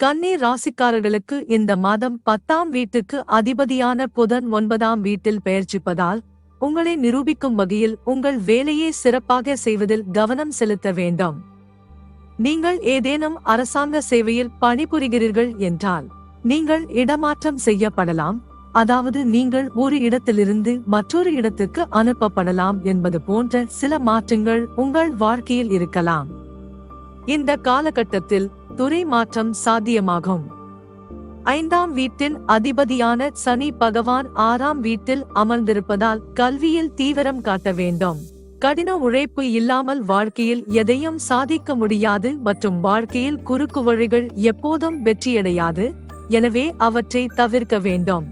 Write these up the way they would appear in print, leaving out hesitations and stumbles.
கன்னி ராசிக்காரர்களுக்கு இந்த மாதம் 10ஆம் வீட்டுக்கு அதிபதியான புதன் 9ஆம் வீட்டில் பெயர்ச்சிப்பதால் உங்களை நிரூபிக்கும் வகையில் உங்கள் வேலையை சிறப்பாக செய்வதில் கவனம் செலுத்த வேண்டும். நீங்கள் ஏதேனும் அரசாங்க சேவையில் பணிபுரிகிறீர்கள் என்றால் நீங்கள் இடமாற்றம் செய்யப்படலாம், அதாவது நீங்கள் ஒரு இடத்திலிருந்து மற்றொரு இடத்துக்கு அனுப்பப்படலாம் என்பது போன்ற சில மாற்றங்கள் உங்கள் வாழ்க்கையில் இருக்கலாம். இந்த காலகட்டத்தில் துறை மாற்றம் சாத்தியமாகும். 5ஆம் வீட்டின் அதிபதியான சனி பகவான் 6ஆம் வீட்டில் அமர்ந்திருப்பதால் கல்வியில் தீவிரம் காட்ட வேண்டும். கடின உழைப்பு இல்லாமல் வாழ்க்கையில் எதையும் சாதிக்க முடியாது மற்றும் வாழ்க்கையில் குறுக்கு வழிகள் எப்போதும் வெற்றியடையாது, எனவே அவற்றை தவிர்க்க வேண்டும்.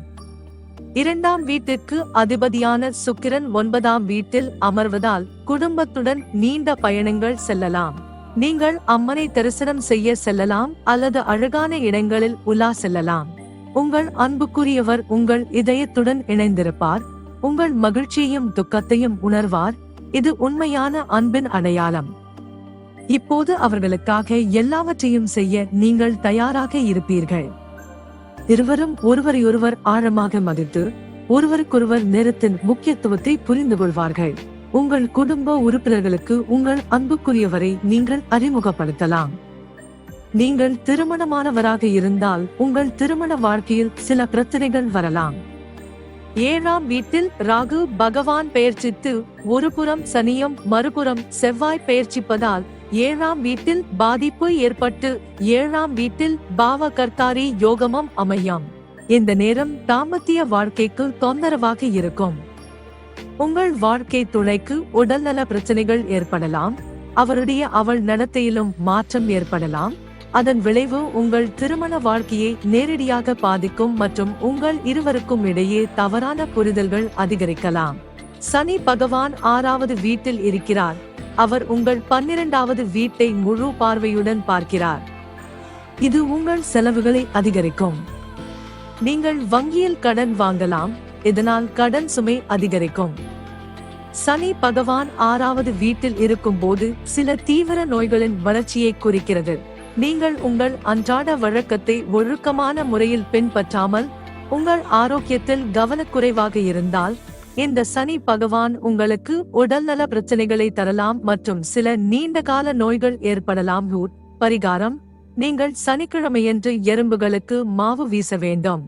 2ஆம் வீட்டிற்கு அதிபதியான சுக்கிரன் 9ஆம் வீட்டில் அமர்வதால் குடும்பத்துடன் நீண்ட பயணங்கள் செல்லலாம். நீங்கள் அம்மனை தரிசனம் செய்ய செல்லலாம் அல்லது அழகான இடங்களில் உலா செல்லலாம். உங்கள் அன்புக்குரியவர் உங்கள் இதயத்துடன் இணைந்திருப்பார், உங்கள் மகிழ்ச்சியையும் துக்கத்தையும் உணர்வார். இது உண்மையான அன்பின் அடையாளம். இப்போது அவர்களுக்காக எல்லாவற்றையும் செய்ய நீங்கள் தயாராக இருப்பீர்கள். இருவரும் ஒருவரையொருவர் ஆழமாக மதித்து ஒருவருக்கொருவர் நேரத்தின் முக்கியத்துவத்தை புரிந்து கொள்வார்கள். உங்கள் குடும்ப உறுப்பினர்களுக்கு உங்கள் அன்புக்குரியவரை நீங்கள் அறிமுகப்படுத்தலாம். நீங்கள் திருமணமானவராக இருந்தால் உங்கள் திருமண வாழ்க்கையில் சில பிரச்சனைகள் வரலாம். 7ஆம் வீட்டில் ராகு பகவான் பெயர்ச்சித்து ஒருபுறம் சனியும் மறுபுறம் செவ்வாய் பெயர்ச்சிப்பதால் 7ஆம் வீட்டில் பாதிப்பு ஏற்பட்டு 7ஆம் வீட்டில் பாவகர்த்தாரி யோகமும் அமையும். இந்த நேரம் தாம்பத்திய வாழ்க்கைக்கு தொந்தரவாக இருக்கும். உங்கள் வாழ்க்கை துணைக்கு உடல்நல பிரச்சனைகள் ஏற்படலாம், அவள் நடத்தையிலும் மாற்றம் ஏற்படலாம். அதன் விளைவு உங்கள் திருமண வாழ்க்கையை நேரடியாக பாதிக்கும் மற்றும் உங்கள் இருவருக்கும் இடையே தவறான புரிதல்கள் அதிகரிக்கலாம். சனி பகவான் 6ஆவது வீட்டில் இருக்கிறார். அவர் உங்கள் 12ஆவது வீட்டை முழு பார்வையுடன் பார்க்கிறார். இது உங்கள் செலவுகளை அதிகரிக்கும். நீங்கள் வங்கியில் கடன் வாங்கலாம், இதனால் கடன் சுமை அதிகரிக்கும். சனி பகவான் 6ஆவது வீட்டில் இருக்கும் போது சில தீவிர நோய்களின் வளர்ச்சியை குறிக்கிறது. நீங்கள் உங்கள் அன்றாட வழக்கத்தை ஒழுக்கமான முறையில் பின்பற்றாமல் உங்கள் ஆரோக்கியத்தில் கவனக்குறைவாக இருந்தால் இந்த சனி பகவான் உங்களுக்கு உடல்நல பிரச்சனைகளை தரலாம் மற்றும் சில நீண்டகால நோய்கள் ஏற்படலாம். பரிகாரம்: நீங்கள் சனிக்கிழமையன்று எறும்புகளுக்கு மாவு வீச வேண்டும்.